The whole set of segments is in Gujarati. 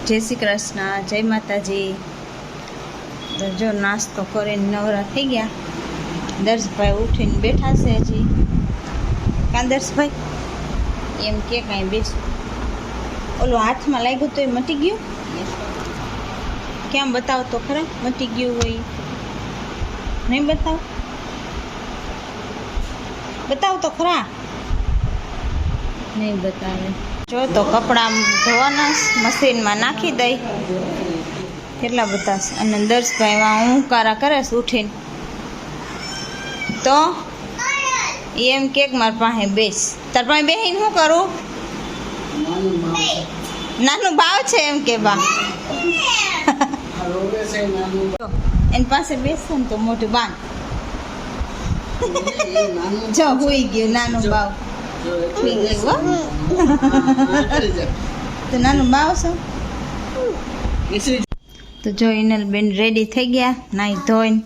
જય શ્રી કૃષ્ણ, જય માતાજી. તો જો નાસ્તો કરીને નવરા થઈ ગયા. દર્શભાઈ ઉઠીને બેઠા છે હજી. કાં દર્શભાઈ એમ કે કાંઈ બેસું. ઓલું હાથમાં લાગ્યું તો એ મટી ગયું. કેમ બતાવો તો ખરા, મટી ગયું હોય. નહીં બતાવો, બતાવો તો ખરા. નહીં બતાવે. જો તો કપડાં ધોવાના મશીનમાં નાખી દઈ. કેટલા બધા છે. અને દર્શભાઈ વાં હુંકારા કરે છે ઉઠીને. તો એમ કેક મારી પાસે બેસ. તાર પાસે બેહીને શું કરું? નાનું ભાવ છે એમ કે બા. એની પાસે બેસશે ને તો મોટું બાન. જો હોઈ ગયું નાનું બાવ. તો નાનું બાવ છો. તો જો ઇનલબેન રેડી થઈ ગયા નાઈ ધોઈને.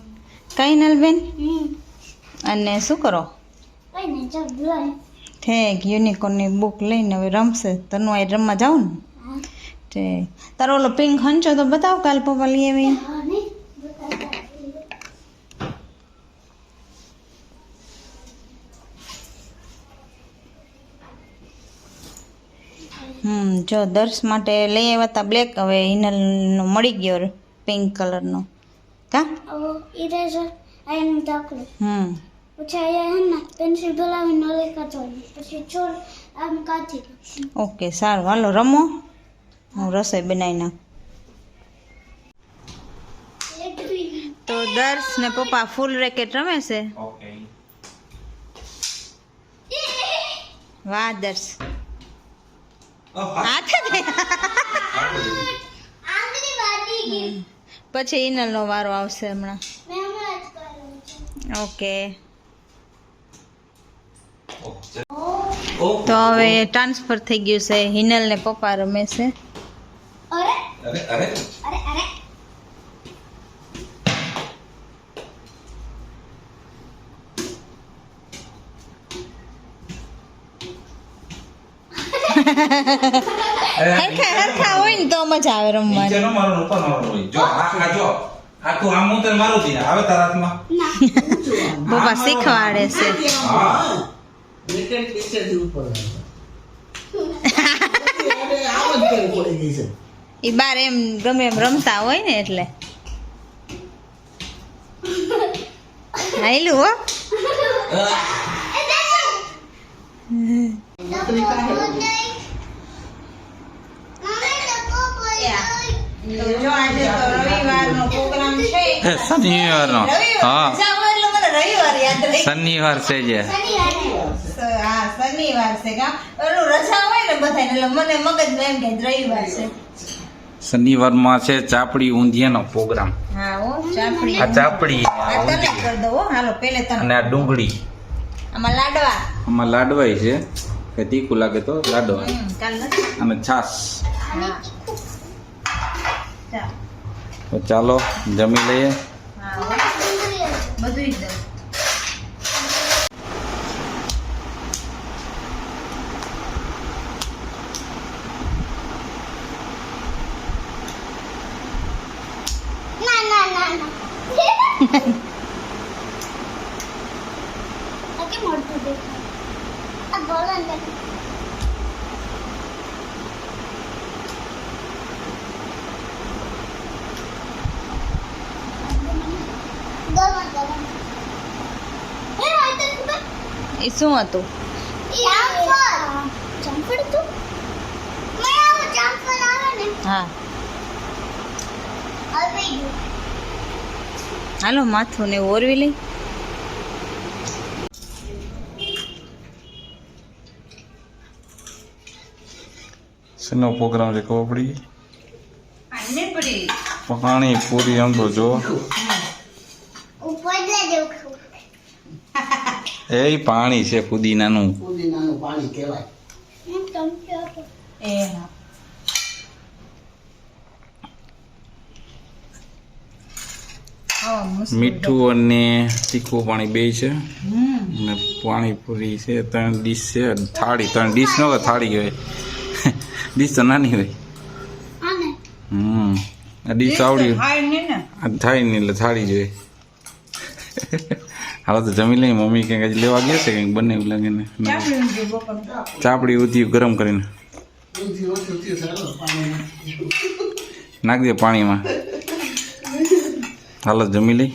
કઈ ઇનલબેન? અને શું કરો? ઠેક યુનિકોર્નની બુક લઈને હવે રમશે. તનું આ રમવા જાઉં ને તે તારો ઓલો પિંક હંચો તો બતાવ. કાલ પપ્પા લઈ આવી. જો દર્શ માટે લઈ આવ્યા હતા બ્લેક. હવે ઇનલનો મળી ગયો પિંક કલરનો. કા ઇરેઝર આયન ટાકલું પછી આયા હે પેન્સિલ ભલાવીને નલે કાઢવાની પછી છોડ આમ કાઢી. ઓકે સારું, હાલો રમો. હું રસોઈ બનાવી નાખ. તો દર્શ ને પપ્પા ફૂલ રેકેટ રમે છે. વાહ દર્શ. પછી ઇનલનો વારો આવશે હમણાં. ઓકે તો હવે ટ્રાન્સફર થઈ ગયું છે. હિનલ ને પપ્પા રમે છે. હરખા હોય ને તો મજા આવે રમવાની. પપ્પા શીખવાડે છે. ઈ બાર એમ ગમે એમ રમતા હોય ને એટલે હાયલું હો. જો આજે તો રવિવારનો પ્રોગ્રામ છે. શનિવારનો. હા રવિવાર યાદ રહી. શનિવાર છે જે. હા શનિવાર છે. કા ઓલું રજા હોય ને બધાને એટલે મને મગજમાં એમ કે રવિવાર છે. શનિવારમાં છે ચાપડી ઊંધિયાનો પ્રોગ્રામ. હા હો ચાપડી. આ ચાપડી આ તને કરી દો હો. હાલો પેલે તને. અને આ ડુંગળી. આમાં લાડવા. આમાં લાડવાય છે કે તીખું લાગે તો લાડવા. કાલ નથી. અને છાસ. હા ચાલ. તો ચાલો જમી લઈએ. હા બધું જ દઉં. એ શું હતું? હા હાલો માથું ને ઓરવી લઈ. શેનો પ્રોગ્રામ છે ખબર પડી? પાણી પૂરી. આમ તો જો એ પાણી છે પુદીનાનું. પાણી કહેવાય. મીઠું અને તીખું પાણી બે છે. અને પાણીપુરી છે 3 ડીશ છે. થાળી 3 ડીશ નો થાળી હોય. ડીશ તો નાની હોય. આ ડીશ આવડી થાય નહીં ને આ થાય નહીં એટલે થાળી જોઈએ. હાલો તો જમી લઈએ. મમ્મી કંઈક હજી લેવા ગયા છે કંઈક બને એવું લાગે ને. ચાપડી ઊંધી બપોરનું. ચાપડી ઉધી ગરમ કરીને નાખ દે પાણીમાં. હાલો જમી લઈ.